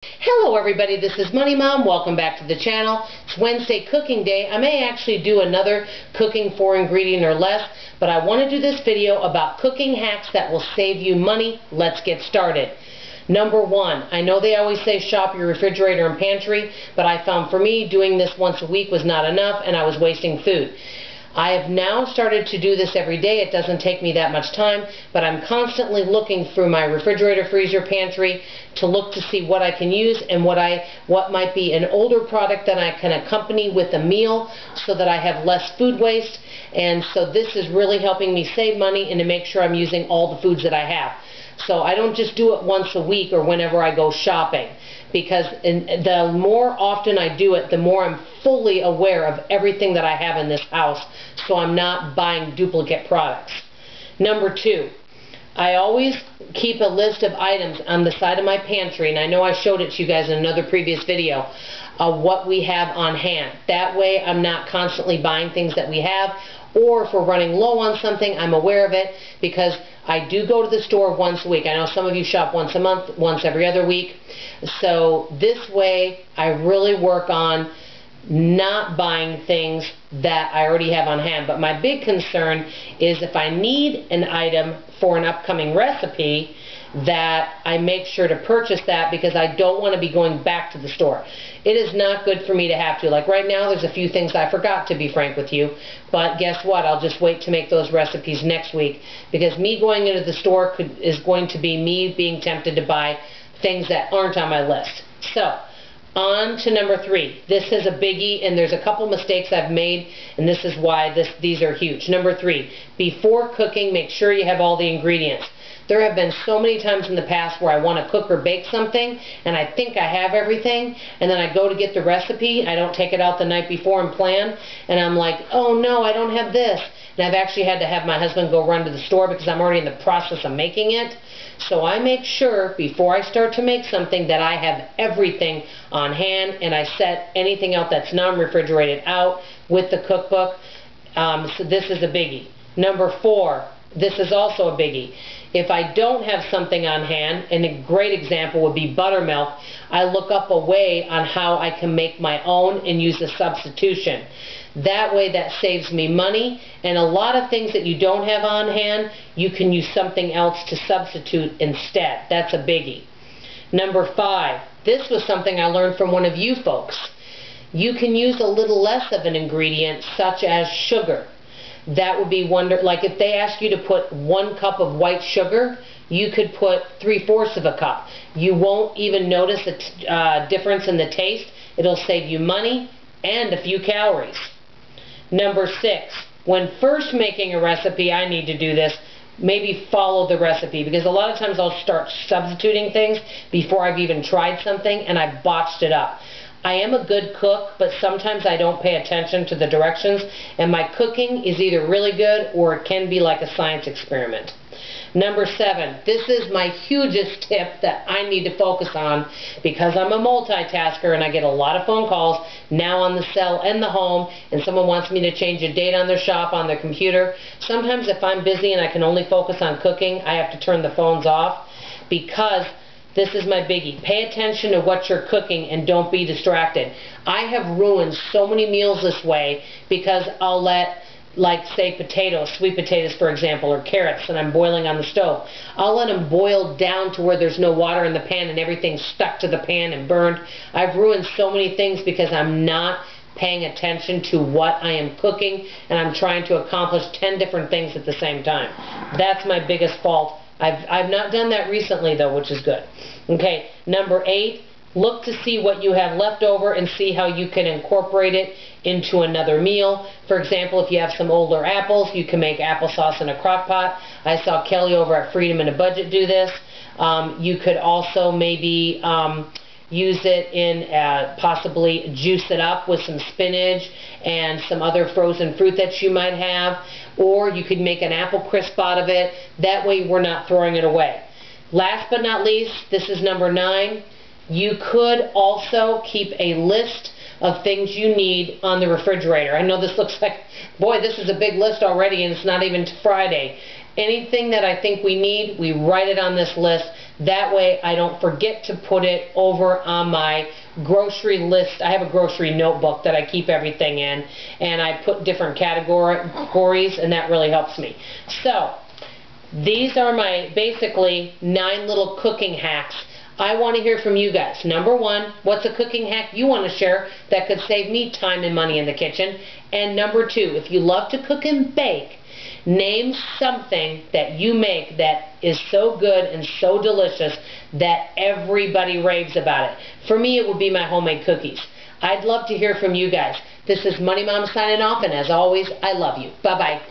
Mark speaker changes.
Speaker 1: Hello everybody, this is Money Mom. Welcome back to the channel. It's Wednesday cooking day. I may actually do another cooking 4-ingredient or less, but I want to do this video about cooking hacks that will save you money. Let's get started. Number one, I know they always say shop your refrigerator and pantry, but I found for me doing this once a week was not enough and I was wasting food. I have now started to do this every day. It doesn't take me that much time, but I'm constantly looking through my refrigerator, freezer, pantry to look to see what I can use and what might be an older product that I can accompany with a meal so that I have less food waste. And so this is really helping me save money and to make sure I'm using all the foods that I have. So I don't just do it once a week or whenever I go shopping, because the more often I do it, the more I'm fully aware of everything that I have in this house, so I'm not buying duplicate products. Number two, I always keep a list of items on the side of my pantry, and I know I showed it to you guys in another previous video, of what we have on hand. That way I'm not constantly buying things that we have, or if we're running low on something, I'm aware of it, because I do go to the store once a week. I know some of you shop once a month, once every other week. So this way I really work on not buying things that I already have on hand. But my big concern is if I need an item for an upcoming recipe, that I make sure to purchase that, because I don't want to be going back to the store. It is not good for me to have to. Like right now, there's a few things I forgot, to be frank with you. But guess what? I'll just wait to make those recipes next week, because me going into the store is going to be me being tempted to buy things that aren't on my list. So, on to number three. This is a biggie, and there's a couple mistakes I've made, and this is why these are huge. Number three, before cooking, make sure you have all the ingredients. There have been so many times in the past where I want to cook or bake something, and I think I have everything, and then I go to get the recipe, I don't take it out the night before and plan, and I'm like, oh no, I don't have this. And I've actually had to have my husband go run to the store because I'm already in the process of making it. So I make sure before I start to make something that I have everything on hand, and I set anything out that's non-refrigerated out with the cookbook. So this is a biggie. Number four, this is also a biggie. If I don't have something on hand, and a great example would be buttermilk, I look up a way on how I can make my own and use a substitution. That way that saves me money, and a lot of things that you don't have on hand, you can use something else to substitute instead. That's a biggie. Number five, this was something I learned from one of you folks. You can use a little less of an ingredient, such as sugar. That would be like if they ask you to put 1 cup of white sugar, you could put 3/4 of a cup. You won't even notice a difference in the taste. It'll save you money and a few calories. Number six, when first making a recipe, I need to do this, maybe follow the recipe, because a lot of times I'll start substituting things before I've even tried something and I've botched it up. I am a good cook, but sometimes I don't pay attention to the directions, and my cooking is either really good or it can be like a science experiment. Number seven, this is my hugest tip that I need to focus on, because I'm a multitasker and I get a lot of phone calls now on the cell and the home, and someone wants me to change a date on their shop on their computer. Sometimes if I'm busy and I can only focus on cooking, I have to turn the phones off, because this is my biggie. Pay attention to what you're cooking and don't be distracted. I have ruined so many meals this way because I'll let, like say potatoes, sweet potatoes for example, or carrots that I'm boiling on the stove. I'll let them boil down to where there's no water in the pan and everything's stuck to the pan and burned. I've ruined so many things because I'm not paying attention to what I am cooking, and I'm trying to accomplish 10 different things at the same time. That's my biggest fault. I've not done that recently though, which is good. Okay, number eight, look to see what you have left over and see how you can incorporate it into another meal. For example, if you have some older apples, you can make applesauce in a crock pot. I saw Kelly over at Freedom in a Budget do this. You could also maybe use it in, possibly juice it up with some spinach and some other frozen fruit that you might have, or you could make an apple crisp out of it. That way we're not throwing it away. Last but not least, this is number 9, you could also keep a list of things you need on the refrigerator. I know this looks like, boy, this is a big list already and it's not even Friday. Anything that I think we need, we write it on this list. That way I don't forget to put it over on my grocery list. I have a grocery notebook that I keep everything in, and I put different categories, and that really helps me. So these are my basically 9 little cooking hacks. I want to hear from you guys. Number 1, what's a cooking hack you want to share that could save me time and money in the kitchen? And number 2, if you love to cook and bake, name something that you make that is so good and so delicious that everybody raves about it. For me, it would be my homemade cookies. I'd love to hear from you guys. This is Money Mom signing off, and as always, I love you. Bye-bye.